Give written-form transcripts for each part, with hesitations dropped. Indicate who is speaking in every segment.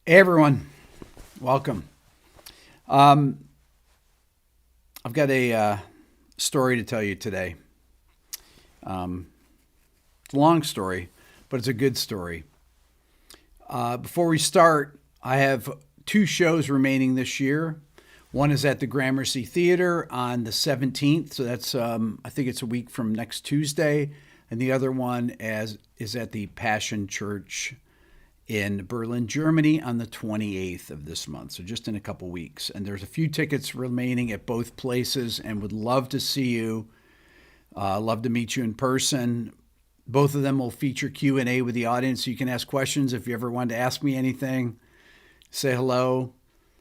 Speaker 1: Hey everyone, welcome. Um, I've got a story to tell you today. It's a long story, but it's a good story. Before we start, I have two shows remaining this year. One is at the Gramercy Theater on the 17th, so that's I think it's a week from next Tuesday, and the other one is at the Passion Church in Berlin, Germany on the 28th of this month, so just in a couple weeks. And there's a few tickets remaining at both places and would love to see you. Love to meet you in person. Both of them will feature Q&A with the audience, so you can ask questions if you ever wanted to ask me anything. Say hello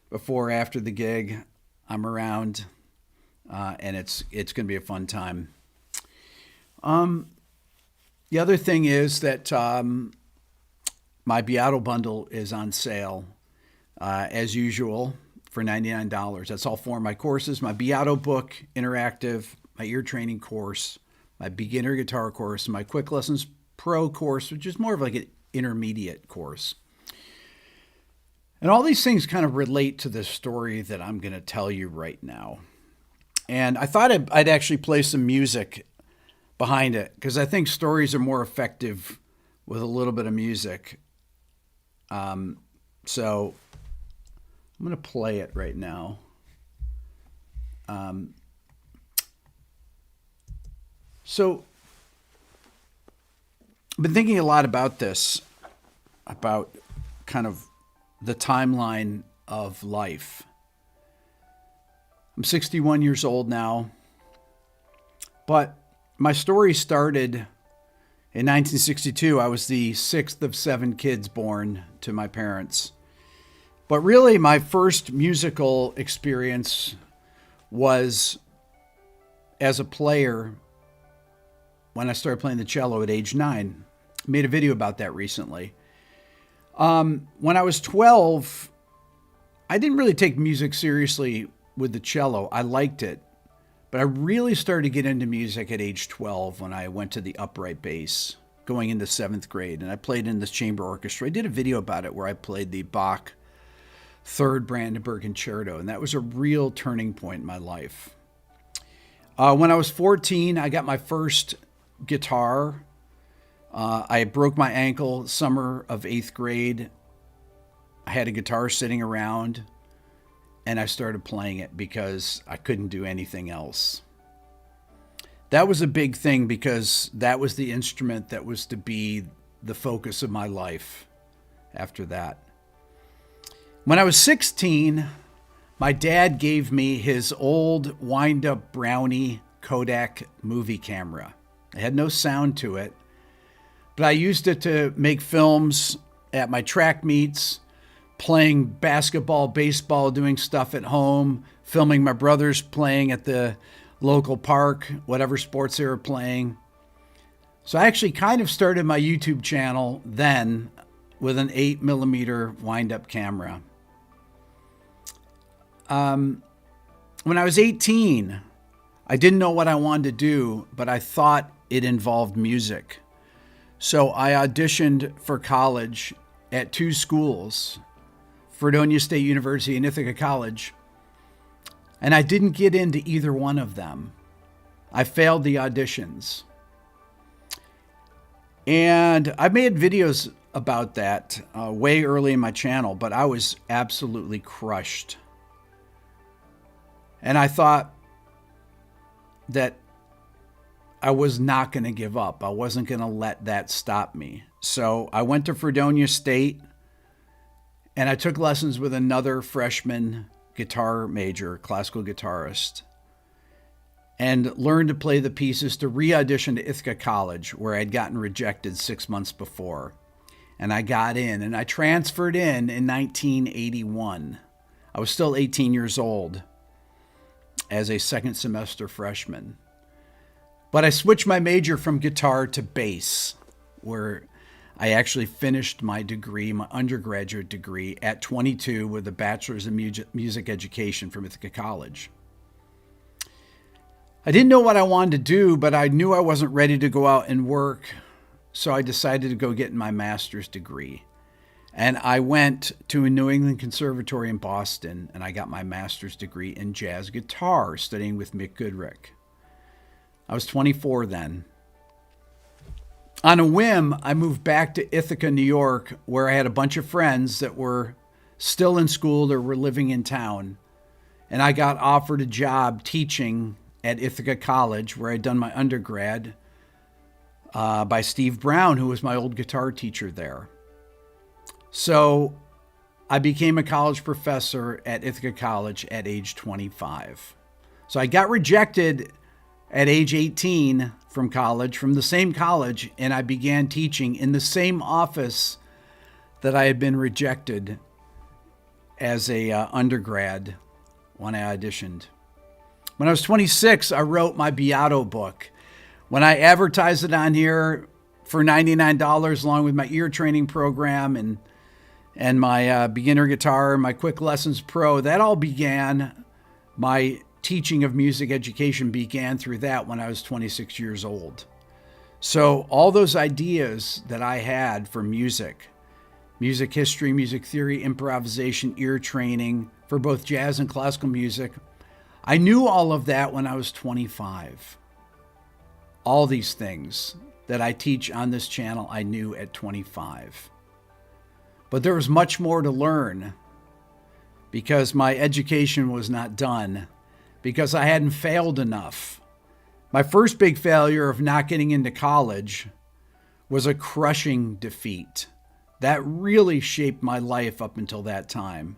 Speaker 1: before or after the gig. I'm around, and it's going to be a fun time. The other thing is that my Beato bundle is on sale, as usual, for $99. That's all four of my courses: my Beato book, interactive, my ear training course, my beginner guitar course, my Quick Lessons Pro course, which is more of like an intermediate course. And all these things kind of relate to the story that I'm going to tell you right now. And I thought I'd actually play some music behind it because I think stories are more effective with a little bit of music. So I'm going to play it right now. So I've been thinking a lot about this, about kind of the timeline of life. I'm 61 years old now, but my story started in 1962. I was the sixth of seven kids born to my parents. But really, my first musical experience was as a player when I started playing the cello at age 9. I made a video about that recently. When I was 12, I didn't really take music seriously with the cello. I liked it. But I really started to get into music at age 12 when I went to the upright bass going into 7th grade. And I played in this chamber orchestra. I did a video about it where I played the Bach Third Brandenburg Concerto. And that was a real turning point in my life. When I was 14, I got my first guitar. I broke my ankle summer of 8th grade. I had a guitar sitting around, and I started playing it because I couldn't do anything else. That was a big thing because that was the instrument that was to be the focus of my life after that. When I was 16, my dad gave me his old wind-up Brownie Kodak movie camera. It had no sound to it, but I used it to make films at my track meets, playing basketball, baseball, doing stuff at home, filming my brothers playing at the local park, whatever sports they were playing. So I actually kind of started my YouTube channel then with an 8mm wind-up camera. When I was 18, I didn't know what I wanted to do, but I thought it involved music. So I auditioned for college at two schools, Fredonia State University and Ithaca College, and I didn't get into either one of them. I failed the auditions. And I made videos about that way early in my channel, but I was absolutely crushed. And I thought that I was not going to give up. I wasn't going to let that stop me. So I went to Fredonia State and I took lessons with another freshman guitar major, classical guitarist, and learned to play the pieces to re-audition to Ithaca College, where I'd gotten rejected 6 months before. And I got in, and I transferred in 1981. I was still 18 years old as a second semester freshman. But I switched my major from guitar to bass, where I actually finished my degree, my undergraduate degree, at 22 with a bachelor's in music education from Ithaca College. I didn't know what I wanted to do, but I knew I wasn't ready to go out and work, so I decided to go get my master's degree. And I went to a New England Conservatory in Boston, and I got my master's degree in jazz guitar, studying with Mick Goodrick. I was 24 then. On a whim, I moved back to Ithaca, New York, where I had a bunch of friends that were still in school or were living in town. And I got offered a job teaching at Ithaca College, where I'd done my undergrad, by Steve Brown, who was my old guitar teacher there. So I became a college professor at Ithaca College at age 25. So I got rejected at age 18 from college, from the same college, and I began teaching in the same office that I had been rejected as a undergrad when I auditioned. When I was 26, I wrote my Beato book. When I advertised it on here for $99 along with my ear training program and my beginner guitar, my Quick Lessons Pro, that all began, my teaching of music education began through that when I was 26 years old. So all those ideas that I had for music history, music theory, improvisation, ear training for both jazz and classical music, I knew all of that when I was 25. All these things that I teach on this channel, I knew at 25. But there was much more to learn because my education was not done, because I hadn't failed enough. My first big failure of not getting into college was a crushing defeat. That really shaped my life up until that time.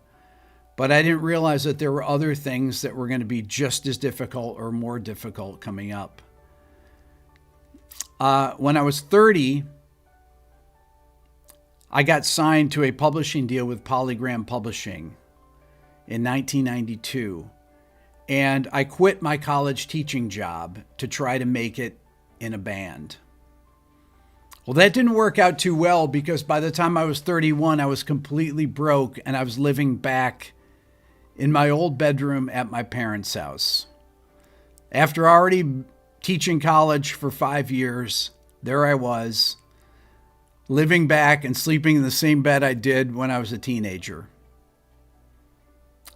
Speaker 1: But I didn't realize that there were other things that were going to be just as difficult or more difficult coming up. When I was 30, I got signed to a publishing deal with Polygram Publishing in 1992. And I quit my college teaching job to try to make it in a band. Well, that didn't work out too well because by the time I was 31, I was completely broke and I was living back in my old bedroom at my parents' house. After already teaching college for 5 years, there I was, living back and sleeping in the same bed I did when I was a teenager.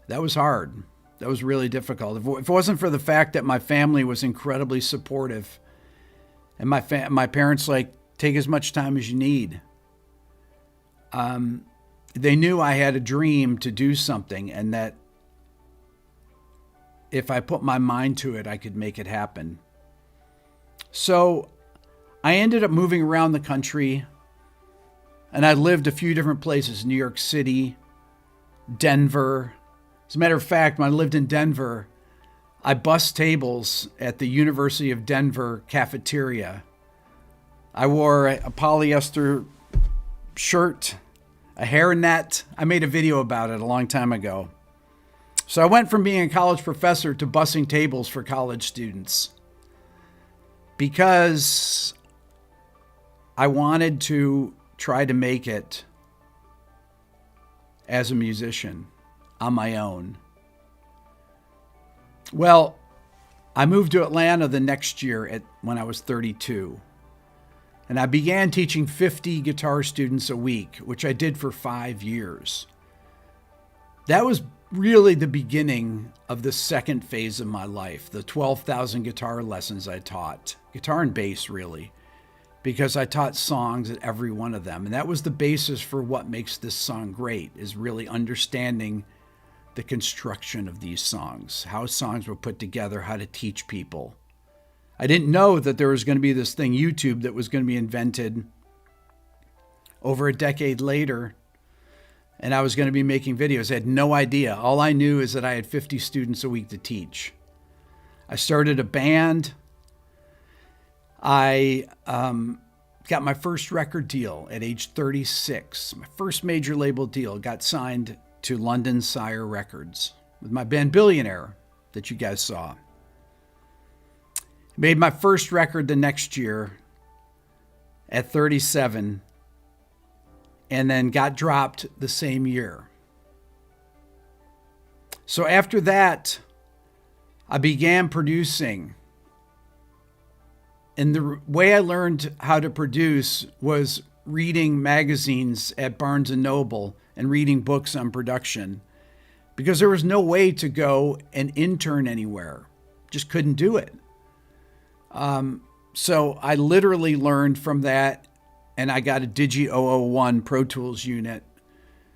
Speaker 1: That was hard. That was really difficult. If it wasn't for the fact that my family was incredibly supportive and my parents take as much time as you need. They knew I had a dream to do something and that if I put my mind to it, I could make it happen. So I ended up moving around the country and I lived a few different places, New York City, Denver. As a matter of fact, when I lived in Denver, I bussed tables at the University of Denver cafeteria. I wore a polyester shirt, a hairnet. I made a video about it a long time ago. So I went from being a college professor to bussing tables for college students because I wanted to try to make it as a musician on my own. Well, I moved to Atlanta the next year when I was 32. And I began teaching 50 guitar students a week, which I did for 5 years. That was really the beginning of the second phase of my life, the 12,000 guitar lessons I taught, guitar and bass really, because I taught songs at every one of them. And that was the basis for what makes this song great, is really understanding the construction of these songs, how songs were put together, how to teach people. I didn't know that there was going to be this thing, YouTube, that was going to be invented over a decade later, and I was going to be making videos. I had no idea. All I knew is that I had 50 students a week to teach. I started a band. I got my first record deal at age 36. My first major label deal. Got signed to London Sire Records with my band Billionaire that you guys saw. Made my first record the next year at 37 and then got dropped the same year. So after that, I began producing. And the way I learned how to produce was reading magazines at Barnes and Noble and reading books on production because there was no way to go and intern anywhere. Just couldn't do it. So I literally learned from that, and I got a Digi 001 Pro Tools unit.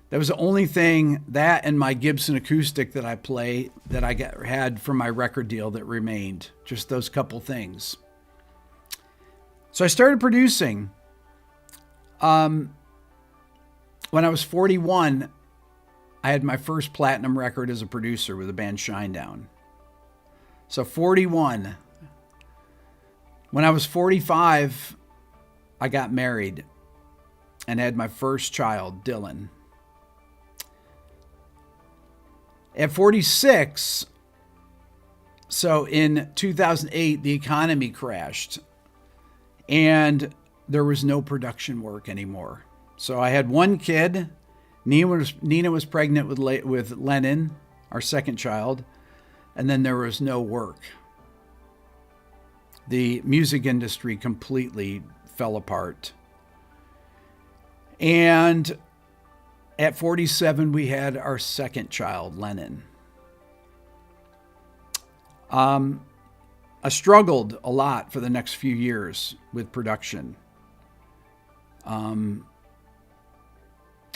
Speaker 1: That was the only thing, that and my Gibson acoustic that I play, that I had from my record deal that remained. Just those couple things. So I started producing. When I was 41, I had my first platinum record as a producer with the band Shinedown. So 41. When I was 45, I got married and had my first child, Dylan. At 46, so in 2008, the economy crashed and there was no production work anymore. So I had one kid. Nina was pregnant with Lennon, our second child, and then there was no work. The music industry completely fell apart. And at 47, we had our second child, Lennon. I struggled a lot for the next few years with production. And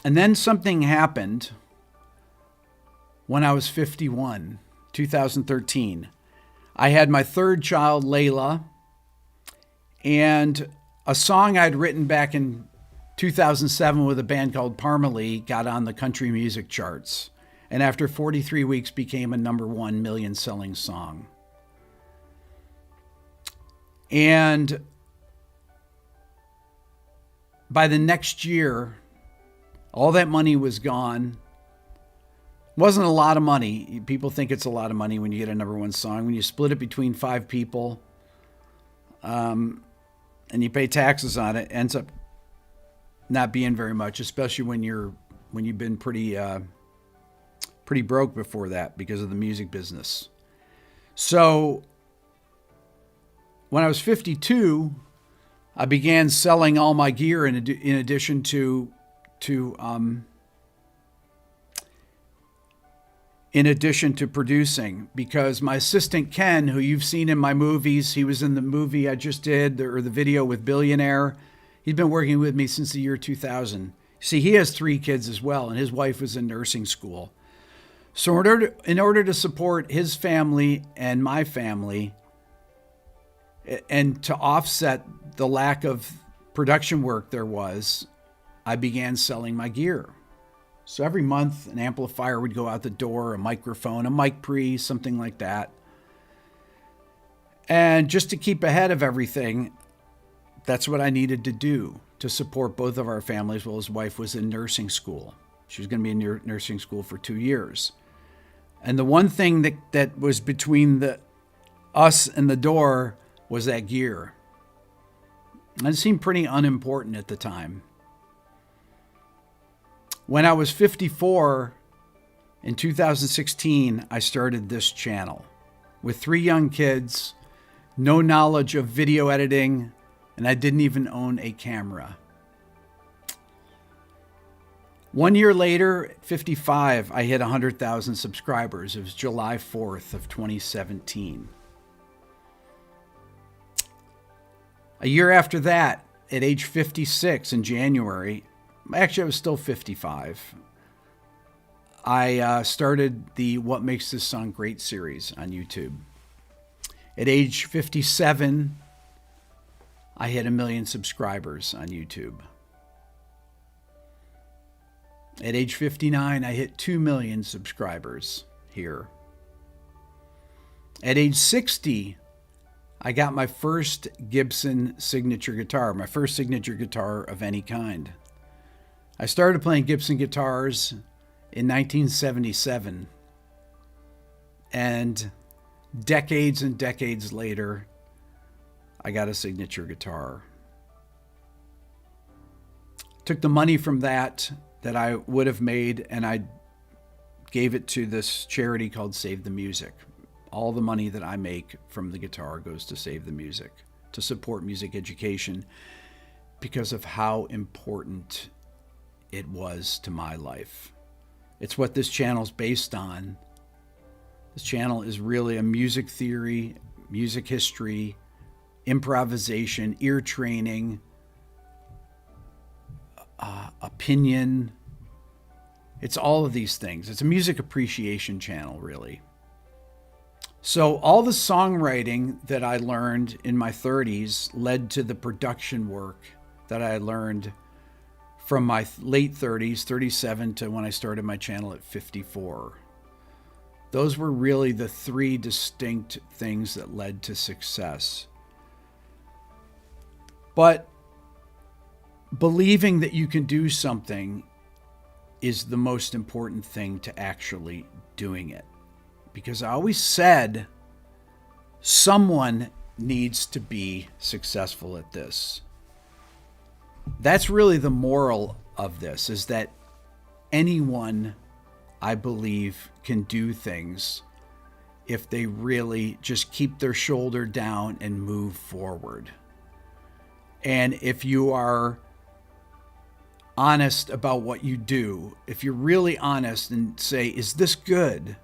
Speaker 1: then something happened when I was 51, 2013. I had my third child, Layla, and a song I'd written back in 2007 with a band called Parmalee got on the country music charts, and after 43 weeks became a #1 million selling song. And by the next year, all that money was gone. Wasn't a lot of money. People think it's a lot of money when you get a #1 song. When you split it between 5 people, and you pay taxes on it, ends up not being very much, especially when you've been pretty broke before that because of the music business. So when I was 52, I began selling all my gear in addition to producing, because my assistant Ken, who you've seen in my movies, he was in the movie I just did, or the video with Billionaire. He's been working with me since the year 2000. See, he has 3 kids as well, and his wife was in nursing school. So in order to support his family and my family, and to offset the lack of production work there was, I began selling my gear. So every month, an amplifier would go out the door, a microphone, a mic pre, something like that. And just to keep ahead of everything, that's what I needed to do to support both of our families while his wife was in nursing school. She was going to be in nursing school for 2 years. And the one thing that was between us and the door was that gear. And it seemed pretty unimportant at the time. When I was 54, in 2016, I started this channel with 3 young kids, no knowledge of video editing, and I didn't even own a camera. 1 year later, at 55, I hit 100,000 subscribers. It was July 4th of 2017. A year after that, at age 56 in January, actually I was still 55, I started the What Makes This Song Great series on YouTube. At age 57, I hit 1 million subscribers on YouTube. At age 59, I hit 2 million subscribers here. At age 60, I got my first Gibson signature guitar, my first signature guitar of any kind. I started playing Gibson guitars in 1977. And decades and decades later, I got a signature guitar. Took the money from that I would have made, and I gave it to this charity called Save the Music. All the money that I make from the guitar goes to Save the Music, to support music education. because of how important it was to my life. It's what this channel is based on. This channel is really a music theory, music history, improvisation, ear training, opinion. It's all of these things. It's a music appreciation channel, really. So all the songwriting that I learned in my 30s led to the production work that I learned from my late 30s, 37, to when I started my channel at 54. Those were really the three distinct things that led to success. But believing that you can do something is the most important thing to actually doing it. Because I always said someone needs to be successful at this. That's really the moral of this, is that anyone, I believe, can do things if they really just keep their shoulder down and move forward. And if you are honest about what you do, if you're really honest and say, is this good?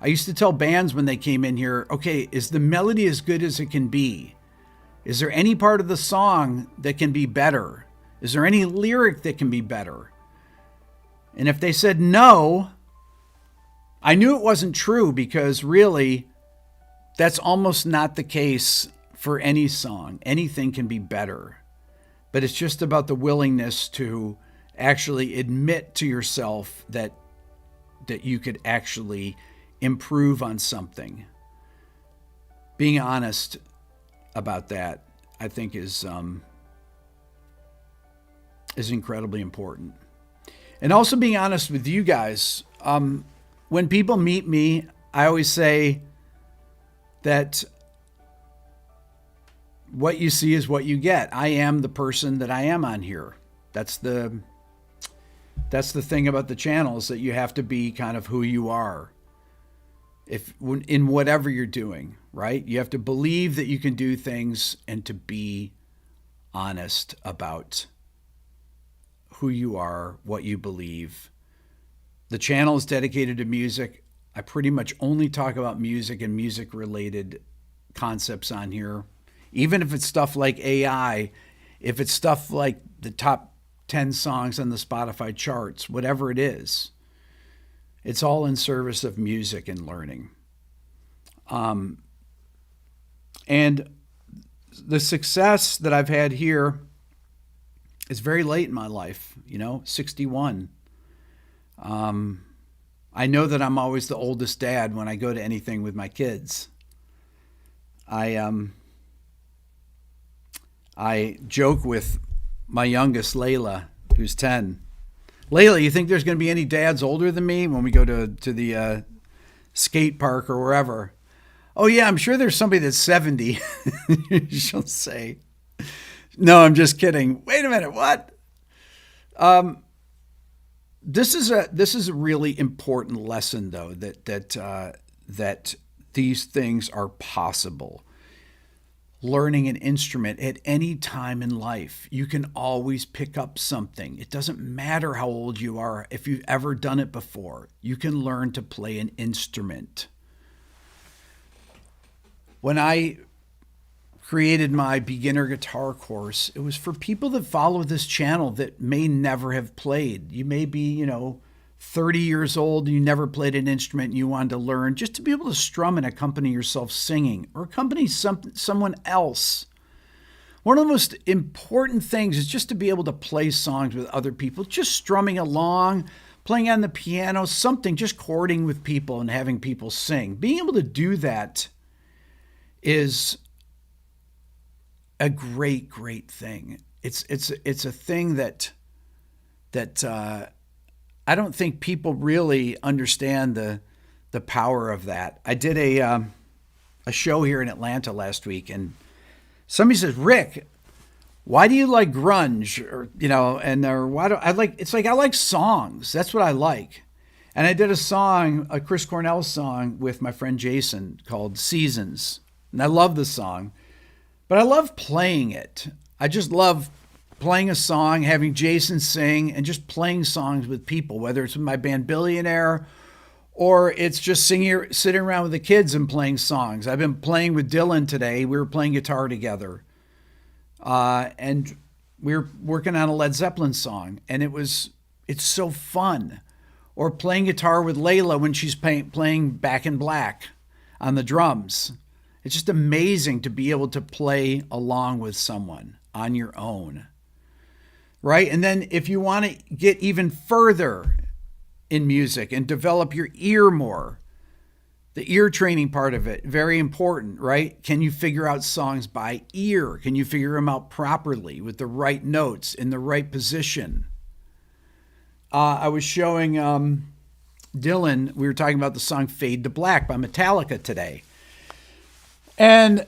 Speaker 1: I used to tell bands when they came in here, okay, is the melody as good as it can be? Is there any part of the song that can be better? Is there any lyric that can be better? And if they said no, I knew it wasn't true, because really, that's almost not the case for any song. Anything can be better. But it's just about the willingness to actually admit to yourself that you could actually improve on something. Being honest about that, I think, is incredibly important. And also being honest with you guys. When people meet me, I always say that what you see is what you get. I am the person that I am on here. That's the thing about the channel, is that you have to be kind of who you are. In whatever you're doing, right? You have to believe that you can do things and to be honest about who you are, what you believe. The channel is dedicated to music. I pretty much only talk about music and music-related concepts on here. Even if it's stuff like AI, if it's stuff like the top 10 songs on the Spotify charts, whatever it is, it's all in service of music and learning. And the success that I've had here is very late in my life, 61. I know that I'm always the oldest dad when I go to anything with my kids. I joke with my youngest, Layla, who's 10. Layla, you think there's going to be any dads older than me when we go to the skate park or wherever? Oh, yeah, I'm sure there's somebody that's 70. She'll say, no, I'm just kidding. Wait a minute, what? This is a really important lesson, though, that these things are possible. Learning an instrument at any time in life, you can always pick up something. It doesn't matter how old you are. If you've ever done it before, you can learn to play an instrument. When I created my beginner guitar course, it was for people that follow this channel that may never have played. You may be, 30 years old and you never played an instrument and you wanted to learn just to be able to strum and accompany yourself singing or accompany someone else. One of the most important things is just to be able to play songs with other people, just strumming along, playing on the piano, something, just chording with people and having people sing. Being able to do that is a great, great thing. It's a thing that I don't think people really understand the power of that. I did a show here in Atlanta last week, and somebody says, Rick, why do you like grunge? Or why do I like? It's like I like songs. That's what I like. And I did a song, a Chris Cornell song, with my friend Jason called "Seasons," and I love the song, but I love playing it. I just love playing a song, having Jason sing, and just playing songs with people, whether it's with my band Billionaire or it's just sitting around with the kids and playing songs. I've been playing with Dylan today. We were playing guitar together. And we were working on a Led Zeppelin song, and it's so fun. Or playing guitar with Layla when she's playing Back in Black on the drums. It's just amazing to be able to play along with someone on your own, right? And then if you want to get even further in music and develop your ear more, the ear training part of it, very important, right? Can you figure out songs by ear? Can you figure them out properly with the right notes in the right position? I was showing Dylan, we were talking about the song Fade to Black by Metallica today. And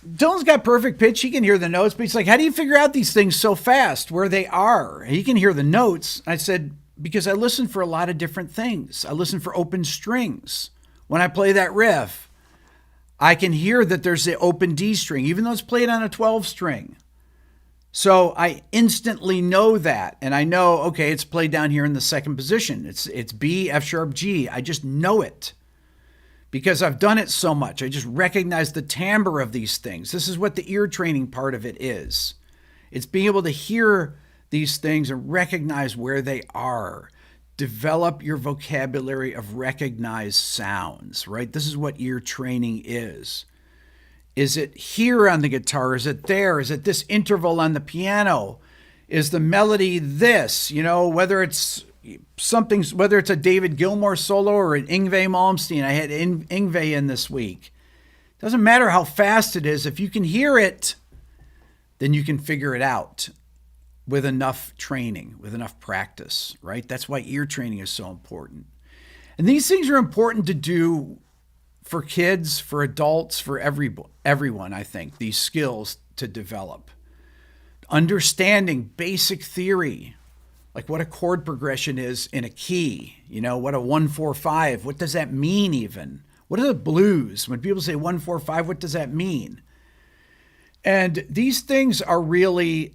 Speaker 1: Dylan's got perfect pitch. He can hear the notes, but he's like, how do you figure out these things so fast, where they are? He can hear the notes. I said, because I listen for a lot of different things. I listen for open strings. When I play that riff, I can hear that there's the open D string, even though it's played on a 12 string. So I instantly know that. And I know, okay, it's played down here in the second position. It's B, F sharp, G. I just know it because I've done it so much. I just recognize the timbre of these things. This is what the ear training part of it is. It's being able to hear these things and recognize where they are. Develop your vocabulary of recognized sounds, right? This is what ear training is. Is it here on the guitar? Is it there? Is it this interval on the piano? Is the melody this? You know, whether it's a David Gilmour solo or an Yngwie Malmsteen. I had Yngwie in this week. Doesn't matter how fast it is. If you can hear it, then you can figure it out with enough training, with enough practice, right? That's why ear training is so important. And these things are important to do for kids, for adults, for everyone, I think, these skills to develop. Understanding basic theory, like what a chord progression is in a key, you know, what a 1-4-5, what does that mean even? What are the blues? When people say 1-4-5, what does that mean? And these things are really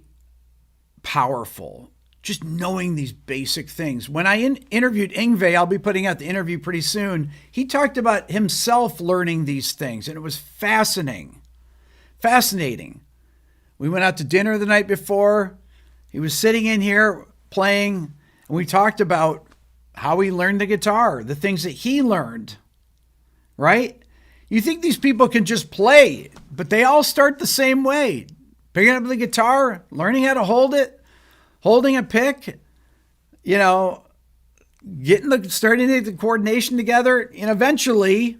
Speaker 1: powerful. Just knowing these basic things. When I interviewed Yngwie, I'll be putting out the interview pretty soon, he talked about himself learning these things, and it was fascinating. We went out to dinner the night before. He was sitting in here playing, and we talked about how he learned the guitar, the things that he learned, right? You think these people can just play, but they all start the same way. Picking up the guitar, learning how to hold it, holding a pick, you know, starting to get the coordination together, and eventually,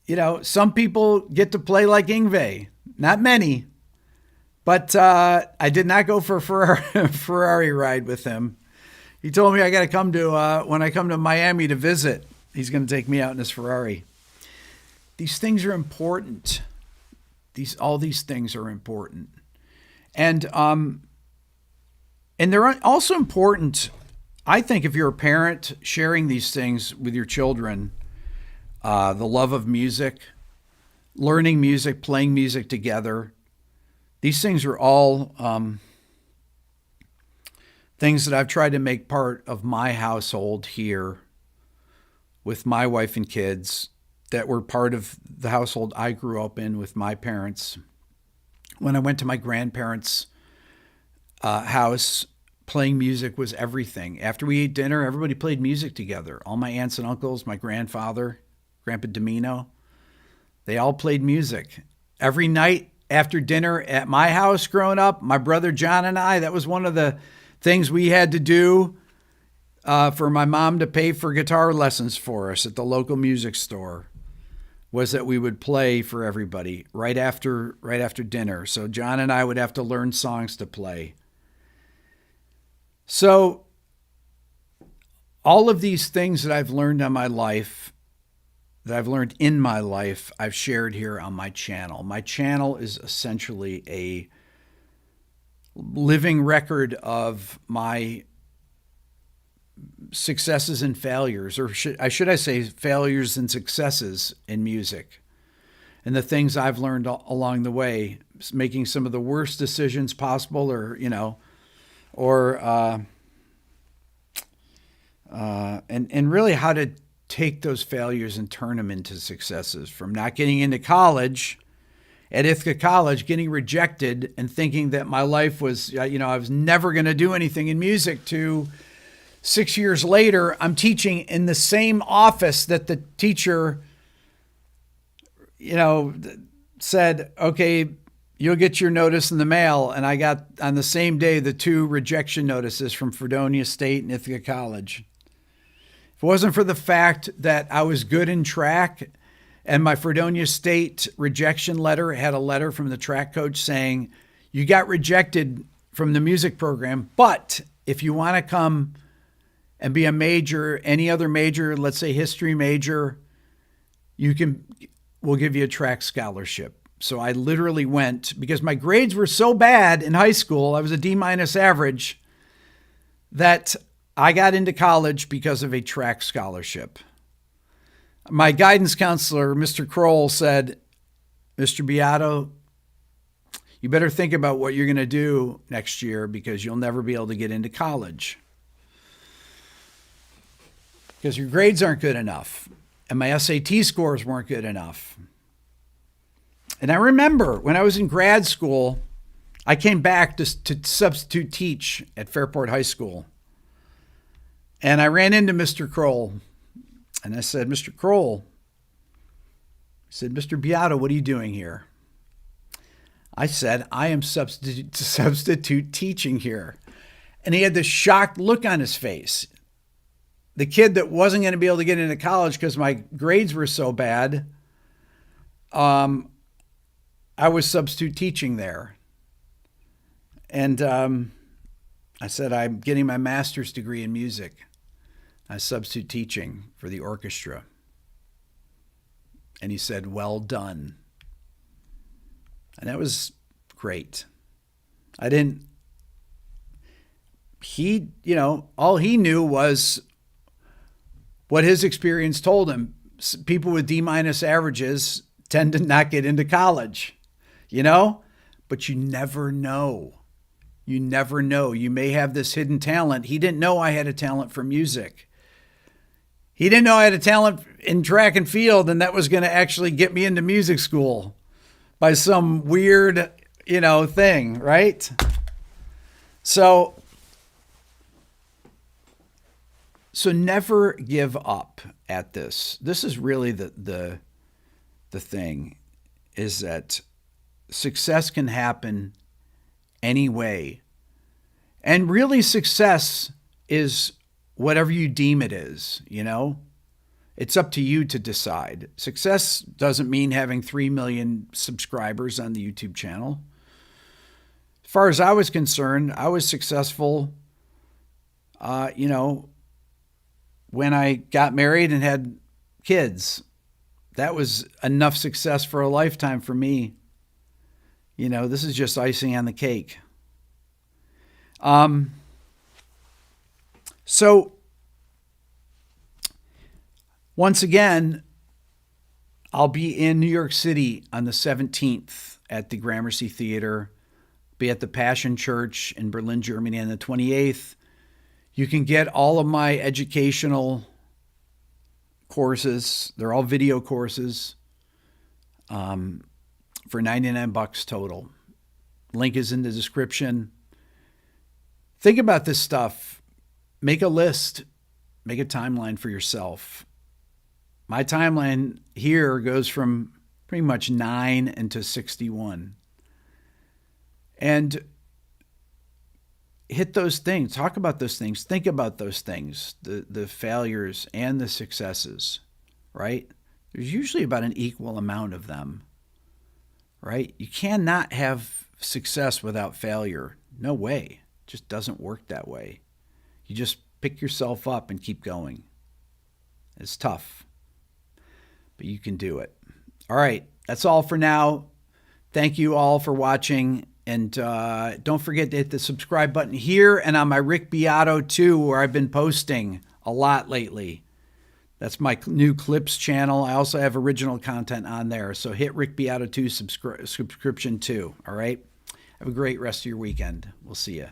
Speaker 1: you know, some people get to play like Yngwie. Not many, but I did not go for a Ferrari ride with him. He told me I got to come to when I come to Miami to visit. He's going to take me out in his Ferrari. These things are important. All these things are important. And they're also important, I think, if you're a parent, sharing these things with your children, the love of music, learning music, playing music together. These things are all things that I've tried to make part of my household here with my wife and kids, that were part of the household I grew up in with my parents. When I went to my grandparents' house, playing music was everything. After we ate dinner, everybody played music together. All my aunts and uncles, my grandfather, Grandpa Domino, they all played music. Every night after dinner at my house growing up, my brother John and I, that was one of the things we had to do for my mom to pay for guitar lessons for us at the local music store, was that we would play for everybody right after dinner. So John and I would have to learn songs to play. So all of these things that I've learned in my life, I've shared here on my channel. My channel is essentially a living record of my successes and failures, or should I say failures and successes in music. and the things I've learned along the way, making some of the worst decisions possible, or and really how to take those failures and turn them into successes. From not getting into college at Ithaca College, getting rejected and thinking that my life was, I was never going to do anything in music, to 6 years later, I'm teaching in the same office that the teacher, said, okay, you'll get your notice in the mail. And I got on the same day the 2 rejection notices from Fredonia State and Ithaca College. If it wasn't for the fact that I was good in track, and my Fredonia State rejection letter had a letter from the track coach saying, you got rejected from the music program, but if you want to come and be a major, any other major, let's say history major, we'll give you a track scholarship. So I literally went, because my grades were so bad in high school, I was a D- average, that I got into college because of a track scholarship. My guidance counselor, Mr. Kroll, said, Mr. Beato, you better think about what you're going to do next year, because you'll never be able to get into college, because your grades aren't good enough. And my SAT scores weren't good enough. And I remember when I was in grad school, I came back to substitute teach at Fairport High School. And I ran into Mr. Kroll. And I said, Mr. Kroll, I said, Mr. Beato, what are you doing here? I said, I am substitute teaching here. And he had this shocked look on his face. The kid that wasn't going to be able to get into college because my grades were so bad, I was substitute teaching there. And I said, I'm getting my master's degree in music. I was substitute teaching for the orchestra. And he said, well done. And that was great. All he knew was what his experience told him. People with D- averages tend to not get into college, but you never know. You never know. You may have this hidden talent. He didn't know I had a talent for music. He didn't know I had a talent in track and field, and that was going to actually get me into music school by some weird, thing, right? So never give up at this. This is really the thing, is that success can happen any way. And really, success is whatever you deem it is, It's up to you to decide. Success doesn't mean having 3 million subscribers on the YouTube channel. As far as I was concerned, I was successful, when I got married and had kids. That was enough success for a lifetime for me. This is just icing on the cake. So once again, I'll be in New York City on the 17th at the Gramercy Theater, be at the Passion Church in Berlin, Germany on the 28th. You can get all of my educational courses. They're all video courses for $99 total. Link is in the description. Think about this stuff. Make a list. Make a timeline for yourself. My timeline here goes from pretty much 9 into 61. And hit those things. Talk about those things. Think about those things. The failures and the successes, right? There's usually about an equal amount of them, right? You cannot have success without failure. No way. It just doesn't work that way. You just pick yourself up and keep going. It's tough, but you can do it. All right. That's all for now. Thank you all for watching. And don't forget to hit the subscribe button here and on my Rick Beato too, where I've been posting a lot lately. That's my new Clips channel. I also have original content on there. So hit Rick Beato 2 subscription too. All right. Have a great rest of your weekend. We'll see you.